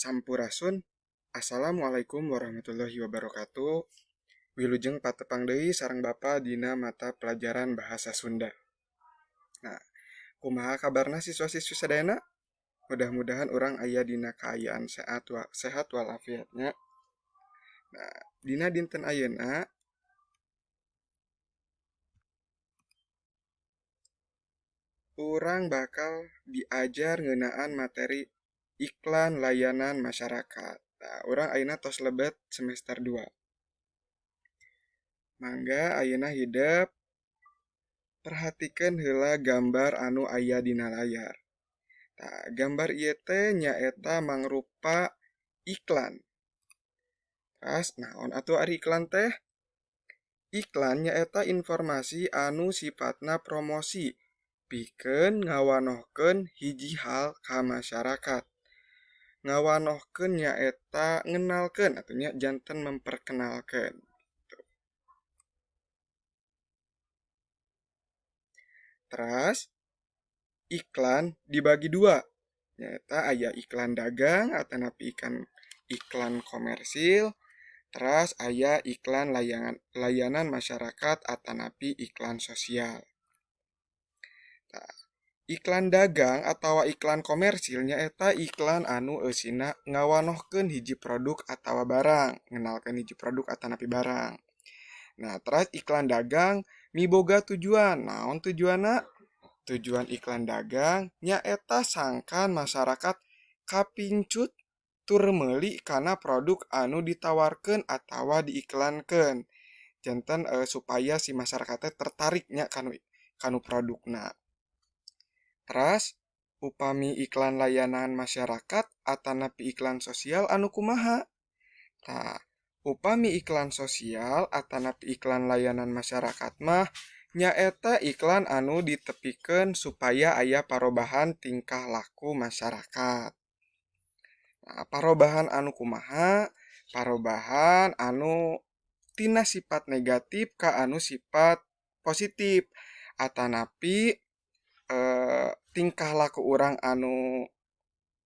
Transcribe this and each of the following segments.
Sampurasun. Assalamualaikum warahmatullahi wabarakatuh. Wilujeng patepang deui sareng Bapa dina mata pelajaran bahasa Sunda. Nah, kumaha kabarna siswa-siswi sadayana? Mudah-mudahan orang aya dina kaayaan sehat walafiatnya. Nah, dina dinten ayeuna urang bakal diajar ngeunaan materi iklan layanan masyarakat. Nah, urang ayeuna tos lebet semester 2. Mangga ayeuna hidup perhatikan heula gambar anu aya dina layar. Nah, gambar ieu teh nyaeta mangrupa iklan. Terus naon atuh ari iklan teh? Iklan nyaeta informasi anu sifatna promosi pikeun ngawanohkeun hiji hal ka masyarakat. Ngawanohkeun nyaeta ngenalkeun atunya janten memperkenalkeun. Terus iklan dibagi dua. Nyata aya iklan dagang atanapi iklan komersil. Terus aya iklan layanan masyarakat atanapi iklan sosial. Nah, iklan dagang atau iklan komersil nyaeta iklan anu eusina ngawanohkeun hiji produk atawa barang, ngenalkeun hiji produk atanapi barang. Nah, terus iklan dagang miboga tujuan. Naon tujuanna? Tujuan iklan dagang nyaeta sangkan masyarakat kapincut tur meuli kana produk anu ditawarkeun atawa diiklankeun. Janten supaya si masyarakatnya tertariknya kanu produkna. Terus upami iklan layanan masyarakat atanapi iklan sosial anu kumaha? Nah, upami iklan sosial atanapi iklan layanan masyarakat mah nyaeta iklan anu ditepikeun supaya aya parobahan tingkah laku masyarakat. Nah, parobahan anu kumaha? Parobahan anu tina sifat negatif ka anu sifat positif atanapi tingkah laku urang anu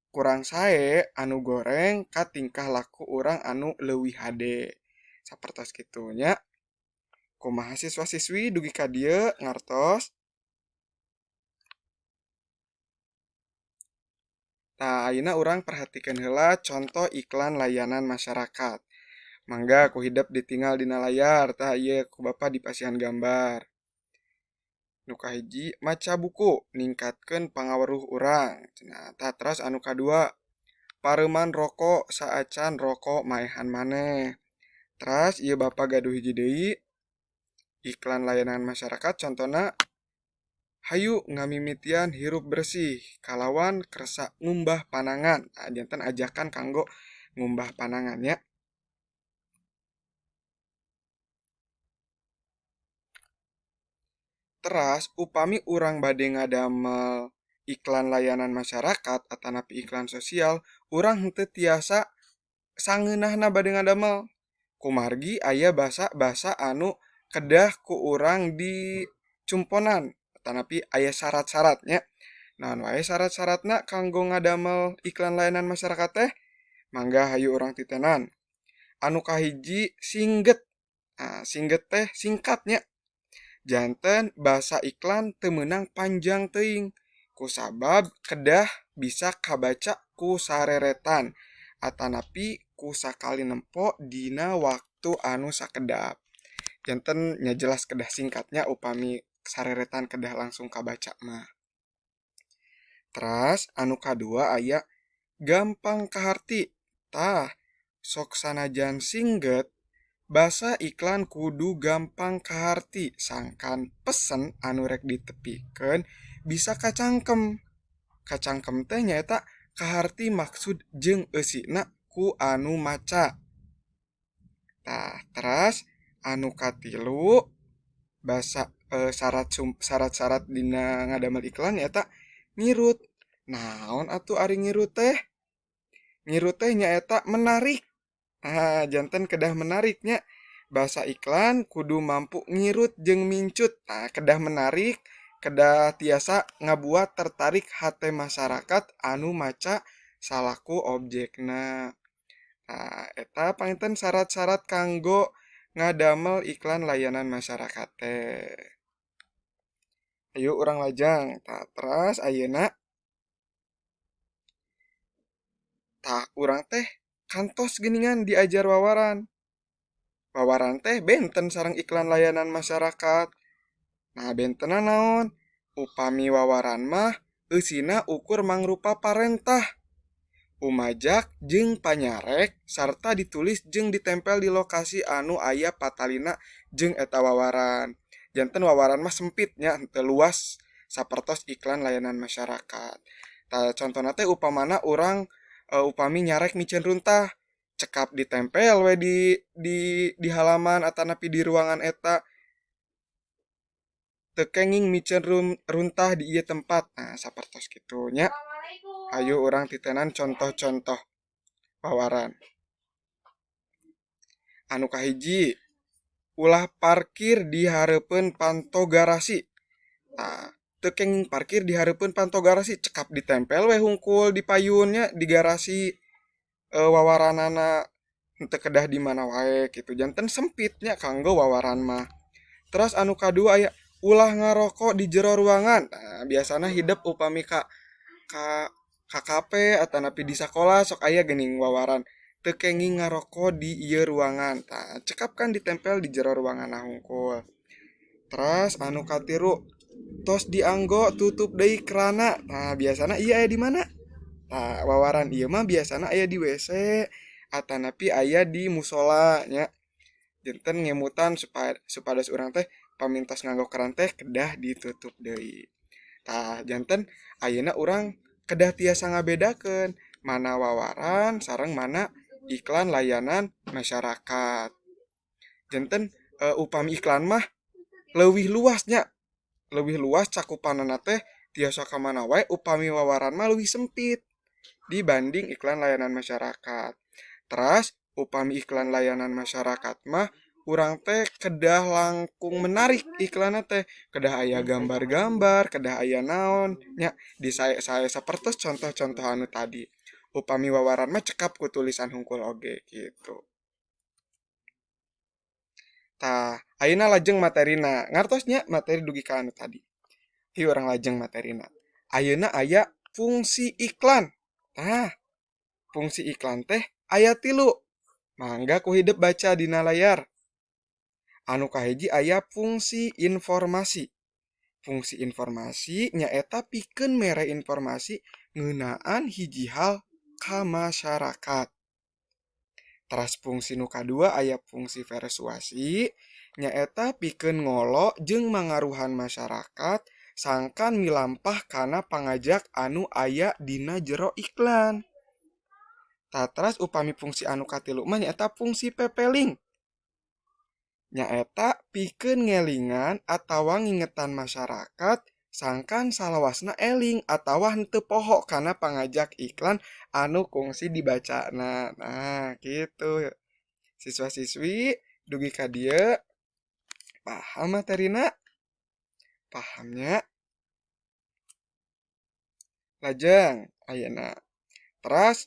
kurang sae anu goreng ka tingkah laku urang anu leuwih hade. Sapertos kitu nya. Kumaha siswa-siswi dugi ka dieu ngartos? Nah, ayeuna urang perhatikeun heula contoh iklan layanan masyarakat. Mangga ku hidep ditinggal dina layar, tah ieu ku Bapa dipasihan gambar. Nu kahiji maca buku ningkatkeun pangaweruh urang. Nah, tah terus anu kadua pareuman rokok saacan rokok maehan maneh. Terus ieu Bapa gaduh hiji deui iklan layanan masyarakat contohna hayu ngamimitian hirup bersih kalawan kersa ngumbah panangan. Nah, janten ajakan kanggo ngumbah panangannya. Teras upami urang bade ngadamel iklan layanan masyarakat atanapi iklan sosial, urang henteu tiasa sangeunahna bade ngadamel. Kumargi aya basa-basa anu kedah ku urang di cumponan atanapi aya syarat-syaratnya. Naon wae syarat-syaratna kanggo ngadamel iklan layanan masyarakat teh? Mangga hayu urang titenan. Anu kahiji singget. Nah, singget teh singkatnya. Janten bahasa iklan teu meunang panjang teuing. Kusabab kedah bisa kabaca ku sareretan atanapi ku sakali nempo dina waktu anu sakedap. Janten nya jelas kedah singkatnya upami sareretan kedah langsung kabaca mah. Teras anu kadua aya gampang kaharti. Tah, sok sanajan singget basa iklan kudu gampang kaharti sangkan pesen anu rek ditepikeun bisa kacangkem. Kacangkem teh nyaeta kaharti maksud jeung eusina ku anu maca. Tah, teras anu katilu basa syarat-syarat dina ngadamel iklan nyaeta ngirut. Naon atuh ari ngirut teh? Ngirut teh nyaeta menarik. Nah, janten kedah menariknya. Bahasa iklan kudu mampu ngirut jeung mincut. Nah, kedah menarik, kedah tiasa ngabuat tertarik hate masyarakat anu maca salaku objekna. Nah, eta panginten syarat-syarat kanggo ngadamel iklan layanan masyarakat teh. Ayo urang lajang. Tah, teras ayeuna tah urang teh kantos geuningan diajar wawaran. Wawaran teh benten sareng iklan layanan masyarakat. Nah, bentena naon? Upami wawaran mah eusina ukur mangrupa parentah, umajak jeung panyarek sarta ditulis jeung ditempel di lokasi anu aya patalina jeung eta wawaran. Janten wawaran mah sempitnya henteu luas sapertos iklan layanan masyarakat. Tah contohna teh upamana urang upami nyarek micen runtah, cekap ditempel we di halaman atanapi di ruangan eta tekenging micen runtah di ieu tempat. Nah, sapertos kitu nya. Ayo urang titenan contoh-contoh wawaran. Anu kahiji, ulah parkir di hareupeun panto garasi. Nah, teu kenging parkir di hareupeun panto garasi, cekap ditempel we hungkul di payunnya di garasi wawaranana henteu kedah di mana wae kitu. Janten sempitnya kanggo wawaran mah. Terus anu kadua aya ulah ngarokok di jero ruangan. Nah, biasana hidup upami ka KKP atau napi di sekolah sok aya geuning wawaran teu kenging ngarokok di ieu ruangan. Tah, cekap kan ditempel di jero ruangan hungkul. Terus anu katiru tos dianggo tutup deui kerana. Nah, biasana ieu aya di mana? Nah, wawaran ieu mah biasana aya di WC atanapi aya di musola nya. Janten ngemutan supados urang teh pamintos nganggo keran teh kedah ditutup deui. Tah, janten ayeuna urang kedah tiasa ngabedakeun mana wawaran sareng mana iklan layanan masyarakat. Janten upami iklan mah leuwih luasnya, leuwih luas cakupanana teh tiasa ka mana wae, upami wawaran mah leuwih sempit dibanding iklan layanan masyarakat. Terus upami iklan layanan masyarakat mah urang teh kedah langkung menarik iklanna teh, kedah aya gambar-gambar, kedah aya naon nya di saya sapertos contoh-contoh anu tadi. Upami wawaran mah cekap ku tulisan hungkul oge gitu. Tah, ayeuna lajeng materina. Ngartos nya materi dugi ka anu tadi. Hieu urang lajeng materina. Ayeuna aya fungsi iklan. Tah, fungsi iklan teh aya 3. Mangga ku hidup baca dina layar. Anu kahiji aya fungsi informasi. Fungsi informasi nyaeta pikeun mere informasi ngeunaan hiji hal ka masyarakat. Teras fungsi nu kadua aya fungsi persuasi nyaeta pikeun ngolo jeung mangaruhan masyarakat sangkan milampah kana pangajak anu aya dina jero iklan. Tah, teras upami fungsi anu katilu mah nyaeta fungsi pepeling. Nyaeta pikeun ngelingan atawa ngingetan masyarakat sangkan salawasna eling atawa henteu poho kana pangajak iklan anu kungsi dibacana. Nah, gitu. Siswa-siswi dugi ka dieu paham materina? Pahamnya? Lajeng ayeuna. Teras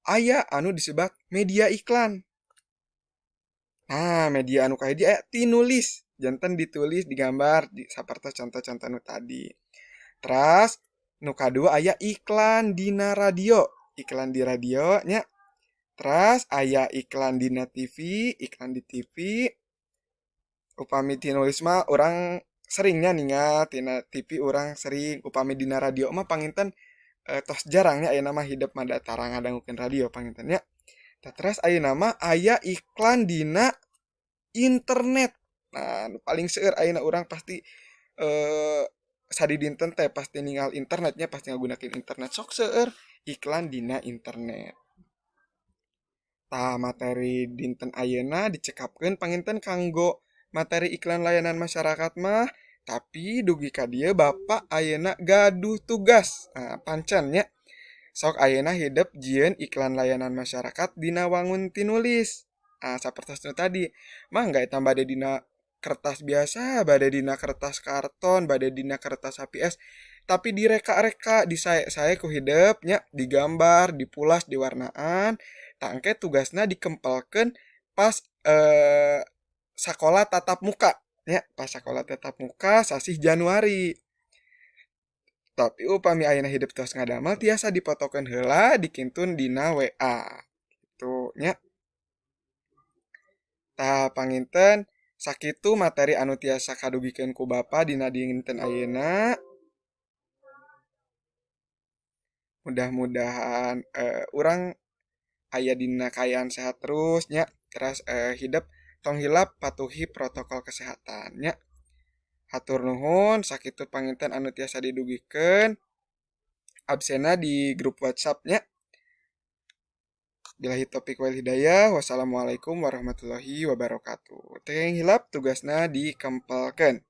aya anu disebut media iklan. Nah, media anu kahiji aya tinulis, janten ditulis digambar di sapertos contoh-contoh nu tadi. Teras nu kadua aya iklan dina radio, iklan di radio nya. Teras aya iklan dina TV, iklan di TV. Upami tinulis mah urang seringnya ningat tina TV urang sering, upami dina radio mah panginten tos jarangnya ayeuna mah hidup mah tarang ngadangukeun radio panginten nya. Terus ayeuna mah aya iklan dina internet. Nah, nu paling seueur ayeuna urang pasti eh sadi dinten teh pasti ninggal internetnya, pasti ngagunakeun internet sok seueur iklan dina internet. Tah, materi dinten ayeuna dicekapkeun panginten kanggo materi iklan layanan masyarakat mah, tapi dugi ka dieu Bapak ayeuna gaduh tugas. Nah, pancan nya. Sok ayeuna hidup jieun iklan layanan masyarakat dina wangun tinulis. Ah, sapertos nu tadi. Mangga eta bade dina kertas biasa, bade dina kertas karton, bade dina kertas HPS. tapi direka-reka saya ku hidupnya digambar dipulas diwarnaan tangke tugasnya dikempelkan pas sekolah tatap muka ya pas sekolah tatap muka sasih Januari tapi upami ayeuna hidup tos ngadamel tiasa dipotokeun heula dikintun dina WA tuh nya tah panginten sakitu materi anu tiasa kadugikeun ku Bapa dina dinten ayeuna mudah-mudahan urang aya dina kaayaan sehat terus nya terus hidup tong hilap patuhi protokol kesehatannya hatur nuhun sakitu panginten anu tiasa didugikeun absena di grup WhatsApp-nya bilahi topik wal hidayah wassalamualaikum warahmatullahi wabarakatuh teh hilap tugasna dikempelkeun